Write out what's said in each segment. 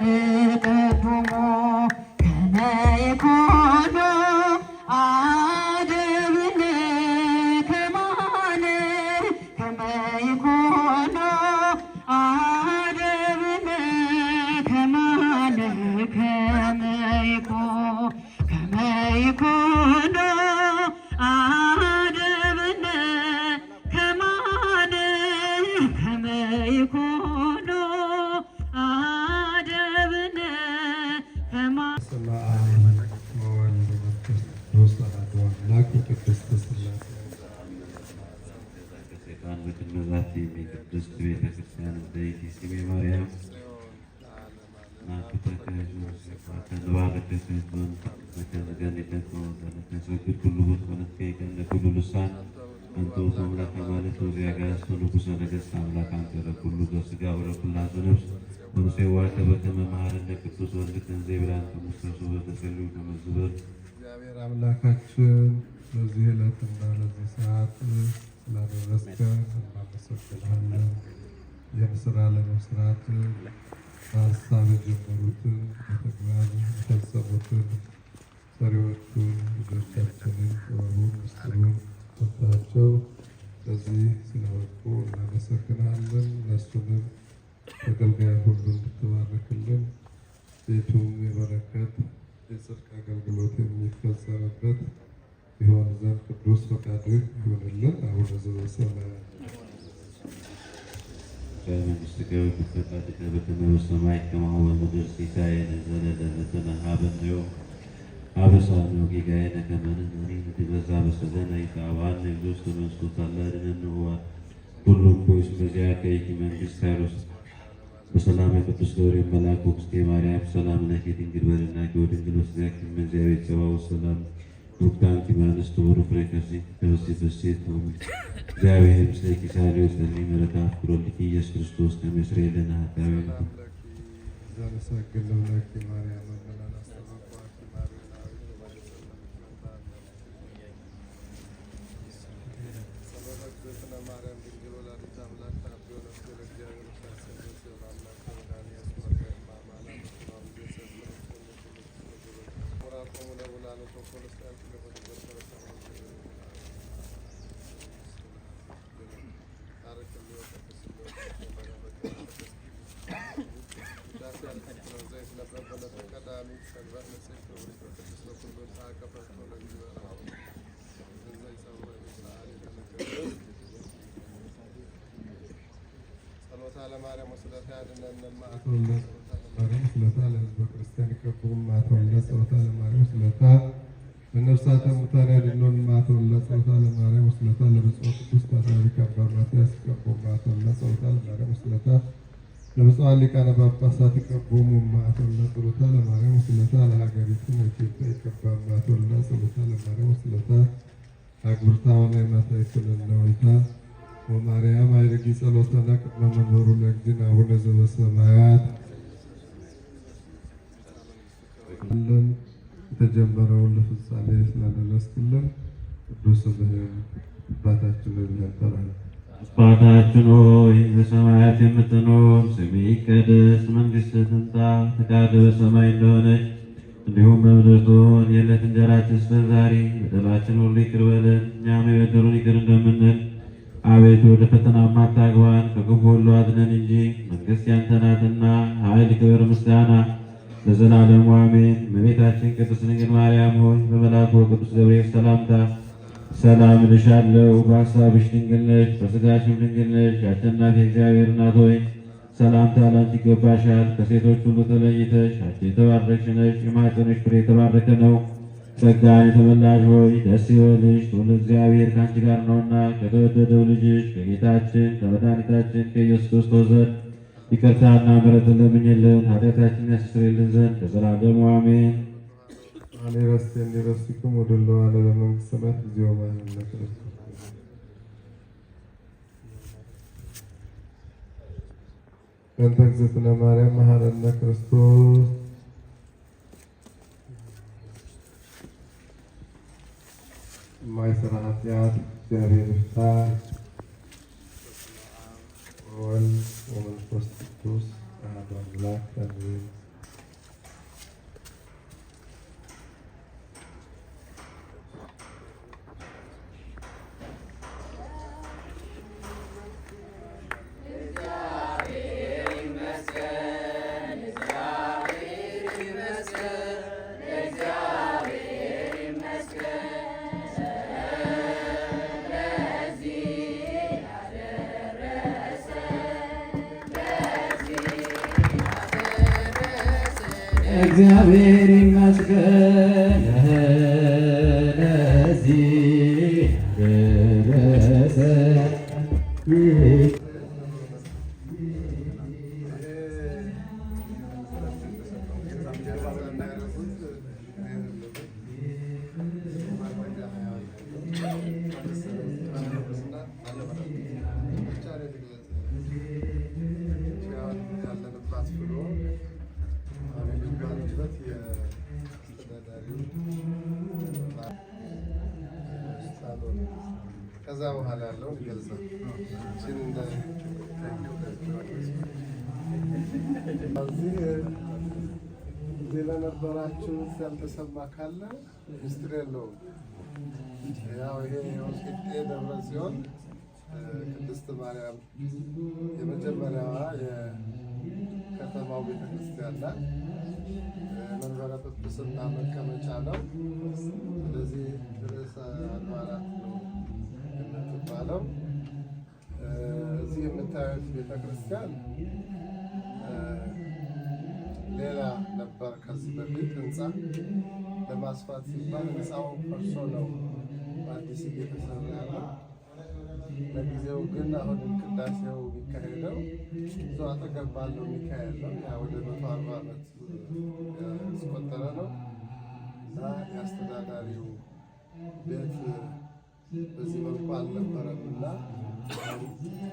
እቀድሞ ከመ ይኩኑ አድኅነ ከማነ ከመ ይኩኑ አድኅነ ከማነ ከመ ይኩኑ አድኅነ ከማነ ከመ ይኩኑ አድኅነ ከማነ። በስመ አብ ወወልድ ወመንፈስ ቅዱስ አሐዱ አምላክ ቅድስት ሥላሴ በቅድመ ዛቲ ቅድስት ቤተ ክርስቲያን ዘይት ስሜ ማርያም ኩሉ ልሳን አንተ ውእቱ አምላከ ማለት ወዚያ ጋስ ንጉሠ ነገሥት አምላክ አንተ ለኩሉ ዘሥጋ ወለኩላቱ ነፍስ ወንሴ ዋከ በከመ መሐረነ ቅዱስ ወልድከ እንዘ ይብላን ከሙስተሱ በተሰልዩ ከመዝበር እግዚአብሔር አምላካችን በዚህ ዕለትና ለዚህ ሰዓት ስላደረስከን እናመሰግናለን። ይህን ስራ ለመስራት በሀሳብ የጀመሩትን በተግባር የፈጸሙትን ሰሪዎቹን ልጆቻችንን ጥበቡን ምስጢሩን ሰጥታቸው በዚህ ስለበቁ እናመሰግናለን። እነሱንም ተገልጋይ ሁሉ እንድትባርክልን ቤቱም የበረከት የጽድቅ አገልግሎት የሚፈጸምበት ይሆን ዘንድ ቅዱስ ፈቃድህ ይሁንልን። አቡነ ዘበሰማያት መንግሥትከ ወፈቃድከ በከመ በሰማይ ከማሁ በምድር ሲሳየነ ዘለለዕለትነ ሀበነ ዮም አበሳነ ወጌጋየነ ከመ ንሕነኒ ንትገዛ በሰለነ ኢታብአነ ውስተ መንሱት አላ አድኅነነ ኩሉ እኩይ በዚያ ከይእቲ መንግሥት ኃይሎስ በሰላም ቅዱስ ገብርኤል መልአክ ውስጤ ማርያም ሰላም ለኪ ድንግል በድናኪ ወድንግል ወስጋኪ እምእግዚአብሔር ጸባኦት ሰላም ሩክታንቲ ማንስት ወሩ ፍሬ ከርሥኪ ተፈሥሒ ፍሥሕት እግዚአብሔር ምስሌኪ ሳሌው ጸልይ ምሕረተ አፍቅሮልኪ ኢየሱስ ክርስቶስ ከመ ይስረይ ለነ ኃጣውኢነ ዘንሰግድ ለኪ ማርያም መላን አስተባባሪ በነፍሳተ ሙታን ያድኅኖን ማተወላ ጸሎታ ለማርያም ወስለታ ለብፁዕ ቅዱስ ፓትርያርክ አባ ማትያስ ይቀቦ ማተወላ ጸሎታ ለማርያም ወስለታ ለብፁዓን ሊቃነ ጳጳሳት ይቀቦሙ ማተወላ ጸሎታ ለማርያም ወስለታ ለሀገሪቱን ኢትዮጵያ ይቀባ ማተወላ ጸሎታ ለማርያም ወስለታ አግብርታ ወላይ ማታ ይኩለነወይታ ወማርያም አይረጊ ጸሎተነ ቅድመ መንበሩ ለእግዚእነ አቡነ ዘበሰማያት አለን የተጀመረውን ለፍጻሜ ስላደረስክልን ቅዱስ ስምህን አባታችንን እንጠራለን። አባታችን ሆይ በሰማያት የምትኖር ስምህ ይቀደስ፣ መንግሥትህ ትምጣ፣ ፈቃድህ በሰማይ እንደሆነች እንዲሁም በምድር ትሁን። የዕለት እንጀራችንን ስጠን ዛሬ፣ በደላችንን ሁሉ ይቅር በለን እኛም የበደሉንን ይቅር እንደምንል። አቤቱ ወደ ፈተና አታግባን ከክፉ ሁሉ አድነን እንጂ መንግሥት ያንተ ናትና ኃይል፣ ክብር፣ ምስጋና ለዘላለሙ አሜን። እመቤታችን ቅድስት ድንግል ማርያም ሆይ በመልአኩ በቅዱስ ገብርኤል ሰላምታ ሰላም እልሻለሁ። በሐሳብሽ ድንግል ነሽ፣ በሥጋሽም ድንግል ነሽ። የአሸናፊ እግዚአብሔር እናት ሆይ ሰላምታ ላንቺ ይገባሻል። ከሴቶች ሁሉ ተለይተሽ አንቺ የተባረክሽ ነሽ፣ የማኅፀንሽ ፍሬ የተባረከ ነው። ጸጋን የተመላሽ ሆይ ደስ ይበልሽ፣ ልዑል እግዚአብሔር ከአንቺ ጋር ነውና ከተወደደው ልጅሽ ከጌታችን ከመድኃኒታችን ከኢየሱስ ክርስቶስ ዘንድ ይቅርታና ምሕረትን ለምኝልን ኃጢአታችንን ያስተሰርይልን ዘንድ ለዘላለሙ አሜን። አኔ ረስቴን ረስቲኩም ወደሎ አለ ለመንግሥተ ሰማያት ጊዜው ማይሆንለት በእንተ እግዝእትነ ማርያም መሐረነ ክርስቶስ የማይሰራ ኃጢአት እግዚአብሔር ይፍታ። ወወልድ ወመንፈስ ቅዱስ አሐዱ አምላክ አሜን። እግዚአብሔር ይመስገን ለዚህ ደረሰን። ከዛ በኋላ ያለው ይገልጻል። እዚህ ለነበራችሁ ያልተሰማ ካለ ምስጢር የለውም። ያው ይሄ የወልቂጤ ደብረ ጽዮን ቅድስት ማርያም የመጀመሪያዋ የከተማው ቤተክርስቲያን ናት። መንበረ ጵጵስና መቀመጫ ነው። ስለዚህ ርዕሰ አድባራት ነው የምትባለው። እዚህ የምታዩት ቤተክርስቲያን ሌላ ነበር ከዚህ በፊት ህንፃ ለማስፋት ሲባል ህንፃው ፈርሶ ነው አዲስ እየተሰራ ያለው። ለጊዜው ግን አሁን ቅዳሴው የሚካሄደው እዛ አጠገብ ባለው ሚካኤል ነው። ያ ወደ 140 ዓመት ያስቆጠረ ነው እና የአስተዳዳሪው ቤት በዚህ መልኩ አልነበረም እና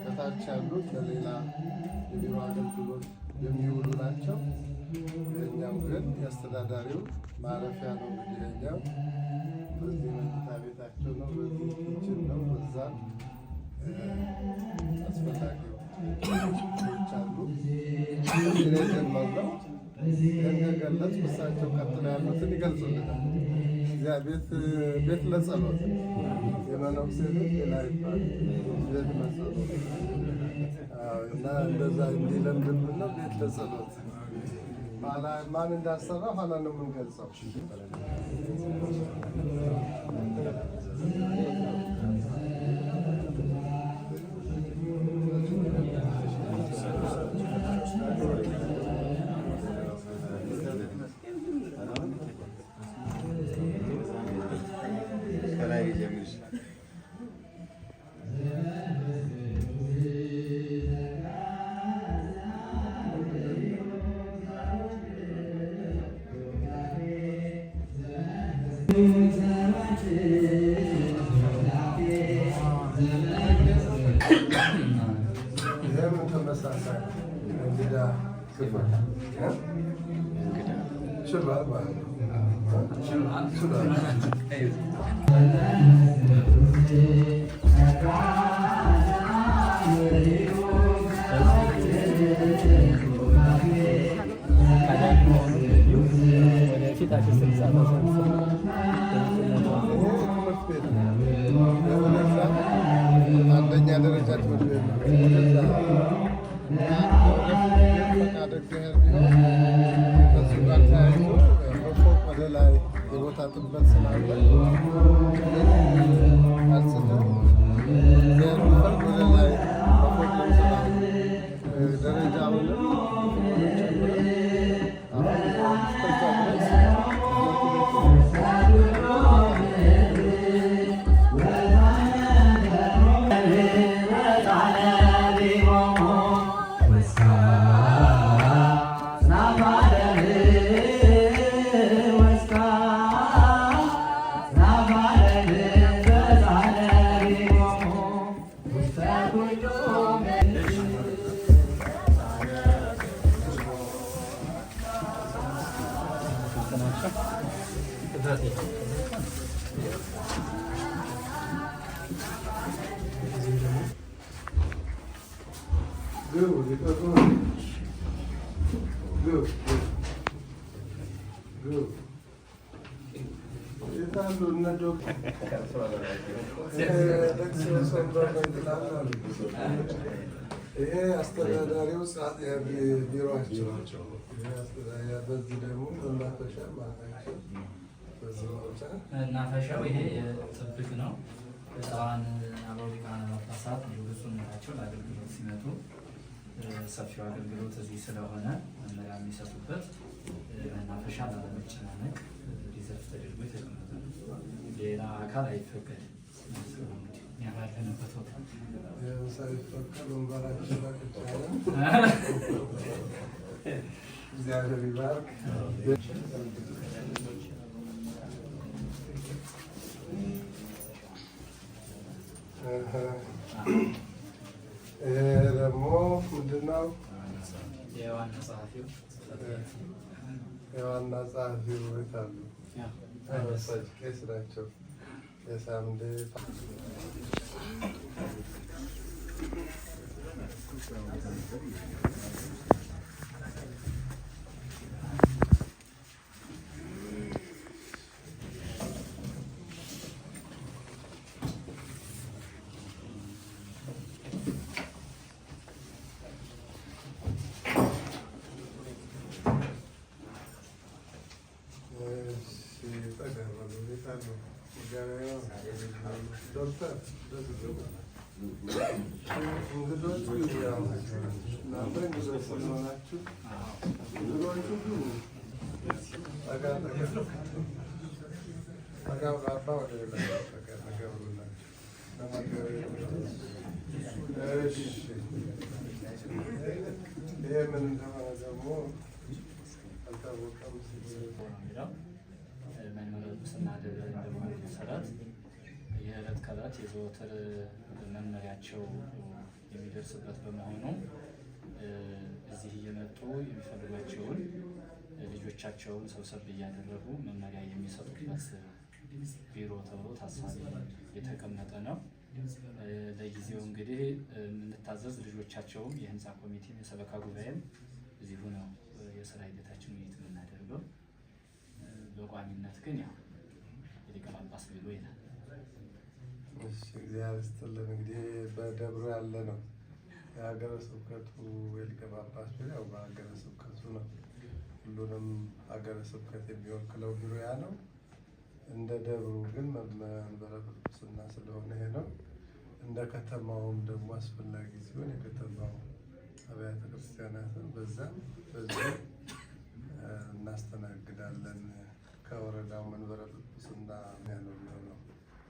ከታች ያሉት ለሌላ የቢሮ አገልግሎት የሚውሉ ናቸው። የእኛው ግን የአስተዳዳሪው ማረፊያ ነው። እንግዲህ በዚህ መኝታ ቤታቸው ነው፣ በዚህ ኪችን ነው፣ በዛ አስፈላጊው አሉ ጀመርነው እንደገለጽ እሳቸው ቀጥለው ያሉትን ይገልጹልናል። እዚያ ቤት ለጸሎት የመነኩሴ ቤት ሌላ ይባል ቤት ለጸሎት እና እንደዛ እንዲለምድብን ነው። ቤት ለጸሎት ማን እንዳሰራ ኋላ ነው የምንገልጸው። አንደኛ ደረጃ ትምህርት ቤት ከሱ ጋር ተያይዞ በፎቅ ወደ ላይ የቦታ ጥበት ስላለ አንስተን ወደ ላይ በፎቅ ለመስራት ደረጃውንም ጨምረን አሁን እስከዛ ድረስ ይሄ አስተዳዳሪው ቢሮአቸው ናቸው። በዚህ ደግሞ መናፈሻ ማናቸው መናፈሻው ይሄ ጥብቅ ነው። ብፁዓን አበው ሊቃነ ጳጳሳት ብፁዕነታቸው ለአገልግሎት ሲመጡ ሰፊው አገልግሎት እዚህ ስለሆነ መመሪያ የሚሰጡበት መናፈሻ ላለመጨናነቅ ሪዘርቭ ተደርጎ የተቀመጠ ነው። ሌላ አካል አይፈቀድም። ያለንበት ቦታ እግዚአብሔር ይባርክ። ይሄ ደግሞ ምንድን ነው? የዋና ጸሐፊው የዋና ጸሐፊው ቤት አሉ። ቄስ ናቸው። የሳምንት ዶክተር እንግዶቹ እናንተ እንግዶች ስለሆናችሁ እንግዶቹ ጠጋ ወደ ይሄ ምን እንደሆነ ደግሞ አልታወቀም። መንበረ ጵጵስና ደብረ እንደመሆኑ መሰረት የዕለት ከዕለት የዘወትር መመሪያቸው የሚደርስበት በመሆኑ እዚህ እየመጡ የሚፈልጓቸውን ልጆቻቸውን ሰብሰብ እያደረጉ መመሪያ የሚሰጡበት ቢሮ ተብሎ ታሳቢ የተቀመጠ ነው። ለጊዜው እንግዲህ የምንታዘዝ ልጆቻቸውም የህንፃ ኮሚቴም የሰበካ ጉባኤም እዚሁ ነው የስራ ሂደታችን ውይይት የምናደርገው። በቋሚነት ግን ያው የሊቀ ጳጳስ ቢሮ ይላል። እግዚአብሔር ይስጥልን። እንግዲህ በደብሩ ያለ ነው የሀገረ ስብከቱ የሊቀ ጳጳስ ቢሮ ያው በሀገረ ስብከቱ ነው። ሁሉንም ሀገረ ስብከት የሚወክለው ቢሮ ያ ነው። እንደ ደብሩ ግን መንበረ ጵጵስና ስለሆነ ይሄ ነው። እንደ ከተማውም ደግሞ አስፈላጊ ሲሆን የከተማው አብያተ ክርስቲያናትን በዛም በዚህ እናስተናግዳለን። ከወረዳው መንበረ ጵጵስና ነው የሚሆነው።